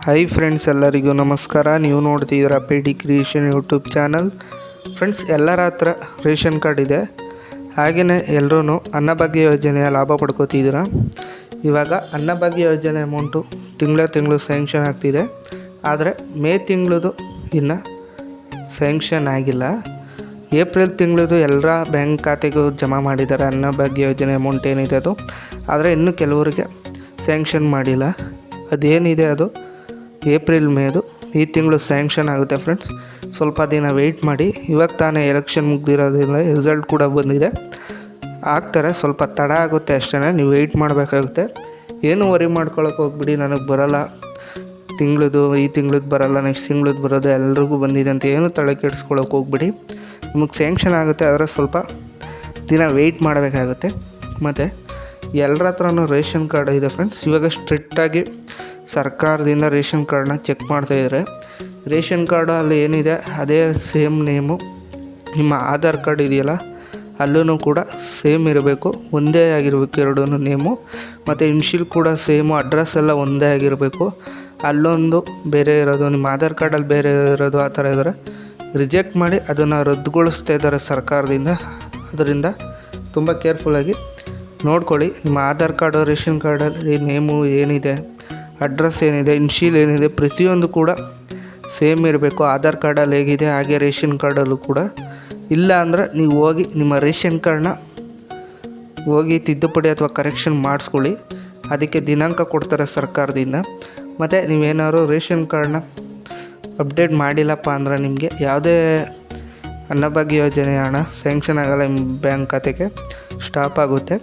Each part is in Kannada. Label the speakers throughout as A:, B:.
A: ಹಾಯ್ ಫ್ರೆಂಡ್ಸ್, ಎಲ್ಲರಿಗೂ ನಮಸ್ಕಾರ. ನೀವು ನೋಡ್ತಿದ್ದೀರಾ ಪೇಡಿ ಕ್ರಿಯೇಷನ್ ಯೂಟ್ಯೂಬ್ ಚಾನಲ್. ಫ್ರೆಂಡ್ಸ್, ಎಲ್ಲರ ಹತ್ರ ರೇಷನ್ ಕಾರ್ಡ್ ಇದೆ. ಹಾಗೆಯೇ ಎಲ್ಲರೂ ಅನ್ನಭಾಗ್ಯ ಯೋಜನೆಯ ಲಾಭ ಪಡ್ಕೋತಿದ್ದೀರಾ. ಇವಾಗ ಅನ್ನಭಾಗ್ಯ ಯೋಜನೆ ಅಮೌಂಟು ತಿಂಗಳು ಸ್ಯಾಂಕ್ಷನ್ ಆಗ್ತಿದೆ. ಆದರೆ ಮೇ ತಿಂಗಳದು ಇನ್ನು ಸ್ಯಾಂಕ್ಷನ್ ಆಗಿಲ್ಲ. ಏಪ್ರಿಲ್ ತಿಂಗಳದು ಎಲ್ಲರ ಬ್ಯಾಂಕ್ ಖಾತೆಗೂ ಜಮಾ ಮಾಡಿದ್ದಾರೆ ಅನ್ನಭಾಗ್ಯ ಯೋಜನೆ ಅಮೌಂಟ್ ಏನಿದೆ ಅದು. ಆದರೆ ಇನ್ನೂ ಕೆಲವರಿಗೆ ಸ್ಯಾಂಕ್ಷನ್ ಮಾಡಿಲ್ಲ. ಅದೇನಿದೆ ಅದು ಏಪ್ರಿಲ್ ಮೇದು ಈ ತಿಂಗಳು ಸ್ಯಾಂಕ್ಷನ್ ಆಗುತ್ತೆ ಫ್ರೆಂಡ್ಸ್. ಸ್ವಲ್ಪ ದಿನ ವೆಯ್ಟ್ ಮಾಡಿ. ಇವಾಗ ತಾನೇ ಎಲೆಕ್ಷನ್ ಮುಗ್ದಿರೋದ್ರಿಂದ ರಿಸಲ್ಟ್ ಕೂಡ ಬಂದಿದೆ. ಆಗ್ತಾರೆ, ಸ್ವಲ್ಪ ತಡ ಆಗುತ್ತೆ ಅಷ್ಟೇ. ನೀವು ವೆಯ್ಟ್ ಮಾಡಬೇಕಾಗುತ್ತೆ. ಏನು ವರಿ ಮಾಡ್ಕೊಳಕ್ಕೆ ಹೋಗ್ಬಿಡಿ, ನನಗೆ ಬರೋಲ್ಲ ಈ ತಿಂಗಳದ್ದು ಬರೋಲ್ಲ, ನೆಕ್ಸ್ಟ್ ತಿಂಗಳದ್ದು ಬರೋದು, ಎಲ್ರಿಗೂ ಬಂದಿದೆ ಅಂತ ಏನು ತಲೆ ಕೆಡಿಸ್ಕೊಳಕ್ಕೆ ಹೋಗ್ಬಿಡಿ. ನಿಮಗೆ ಸ್ಯಾಂಕ್ಷನ್ ಆಗುತ್ತೆ, ಆದರೆ ಸ್ವಲ್ಪ ದಿನ ವೆಯ್ಟ್ ಮಾಡಬೇಕಾಗುತ್ತೆ. ಮತ್ತು ಎಲ್ಲರ ಹತ್ರನೂ ರೇಷನ್ ಕಾರ್ಡ್ ಇದೆ ಫ್ರೆಂಡ್ಸ್. ಇವಾಗ ಸ್ಟ್ರಿಕ್ಟಾಗಿ ಸರ್ಕಾರದಿಂದ ರೇಷನ್ ಕಾರ್ಡನ್ನ ಚೆಕ್ ಮಾಡ್ತಾಯಿದ್ದಾರೆ. ರೇಷನ್ ಕಾರ್ಡು ಅಲ್ಲಿ ಏನಿದೆ ಅದೇ ಸೇಮ್ ನೇಮು ನಿಮ್ಮ ಆಧಾರ್ ಕಾರ್ಡ್ ಇದೆಯಲ್ಲ ಅಲ್ಲೂ ಕೂಡ ಸೇಮ್ ಇರಬೇಕು, ಒಂದೇ ಆಗಿರಬೇಕು ಎರಡೂ ನೇಮು. ಮತ್ತು ಇನ್ಶಿಲ್ ಕೂಡ ಸೇಮು, ಅಡ್ರೆಸ್ ಎಲ್ಲ ಒಂದೇ ಆಗಿರಬೇಕು. ಅಲ್ಲೊಂದು ಬೇರೆ ಇರೋದು, ನಿಮ್ಮ ಆಧಾರ್ ಕಾರ್ಡಲ್ಲಿ ಬೇರೆ ಇರೋದು, ಆ ಥರ ಇದ್ದಾರೆ. ರಿಜೆಕ್ಟ್ ಮಾಡಿ ಅದನ್ನು ರದ್ದುಗೊಳಿಸ್ತಾ ಇದ್ದಾರೆ ಸರ್ಕಾರದಿಂದ. ಅದರಿಂದ ತುಂಬ ಕೇರ್ಫುಲ್ಲಾಗಿ ನೋಡ್ಕೊಳ್ಳಿ. ನಿಮ್ಮ ಆಧಾರ್ ಕಾರ್ಡು, ರೇಷನ್ ಕಾರ್ಡಲ್ಲಿ ನೇಮು ಏನಿದೆ, ಅಡ್ರೆಸ್ ಏನಿದೆ, ಇನ್ಶೀಲ್ ಏನಿದೆ, ಪ್ರತಿಯೊಂದು ಕೂಡ ಸೇಮ್ ಇರಬೇಕು. ಆಧಾರ್ ಕಾರ್ಡಲ್ಲಿ ಹೇಗಿದೆ ಹಾಗೆ ರೇಷನ್ ಕಾರ್ಡಲ್ಲೂ ಕೂಡ. ಇಲ್ಲ ಅಂದರೆ ನೀವು ಹೋಗಿ ನಿಮ್ಮ ರೇಷನ್ ಕಾರ್ಡನ್ನ ಹೋಗಿ ತಿದ್ದುಪಡಿ ಅಥವಾ ಕರೆಕ್ಷನ್ ಮಾಡಿಸ್ಕೊಳ್ಳಿ. ಅದಕ್ಕೆ ದಿನಾಂಕ ಕೊಡ್ತಾರೆ ಸರ್ಕಾರದಿಂದ. ಮತ್ತು ನೀವೇನಾದ್ರು ರೇಷನ್ ಕಾರ್ಡನ್ನ ಅಪ್ಡೇಟ್ ಮಾಡಿಲ್ಲಪ್ಪ ಅಂದ್ರೆ ನಿಮಗೆ ಯಾವುದೇ ಅನ್ನಭಾಗ್ಯ ಯೋಜನೆ ಹಣ ಸ್ಯಾಂಕ್ಷನ್ ಆಗೋಲ್ಲ, ನಿಮ್ಮ ಬ್ಯಾಂಕ್ ಖಾತೆಗೆ ಸ್ಟಾಪ್ ಆಗುತ್ತೆ.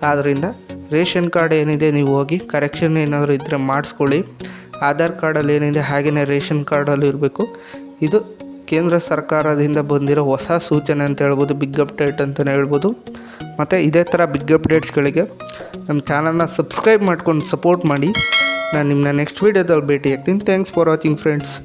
A: ಆದ್ದರಿಂದ ರೇಷನ್ ಕಾರ್ಡ್ ಏನಿದೆ ನೀವು ಹೋಗಿ ಕರೆಕ್ಷನ್ ಏನಾದರೂ ಇದ್ದರೆ ಮಾಡಿಸ್ಕೊಳ್ಳಿ. ಆಧಾರ್ ಕಾರ್ಡಲ್ಲಿ ಏನಿದೆ ಹಾಗೆಯೇ ರೇಷನ್ ಕಾರ್ಡಲ್ಲಿ ಇರಬೇಕು. ಇದು ಕೇಂದ್ರ ಸರ್ಕಾರದಿಂದ ಬಂದಿರೋ ಹೊಸ ಸೂಚನೆ ಅಂತ ಹೇಳ್ಬೋದು, ಬಿಗ್ ಅಪ್ಡೇಟ್ ಅಂತಲೇ ಹೇಳ್ಬೋದು. ಮತ್ತು ಇದೇ ಥರ ಬಿಗ್ ಅಪ್ಡೇಟ್ಸ್ಗಳಿಗೆ ನಮ್ಮ ಚಾನಲ್ನ ಸಬ್ಸ್ಕ್ರೈಬ್ ಮಾಡ್ಕೊಂಡು ಸಪೋರ್ಟ್ ಮಾಡಿ. ನಾನು ನಿಮ್ಮನ್ನ ನೆಕ್ಸ್ಟ್ ವೀಡಿಯೋದಲ್ಲಿ ಭೇಟಿ ಆಗ್ತೀನಿ. Thanks for watching friends.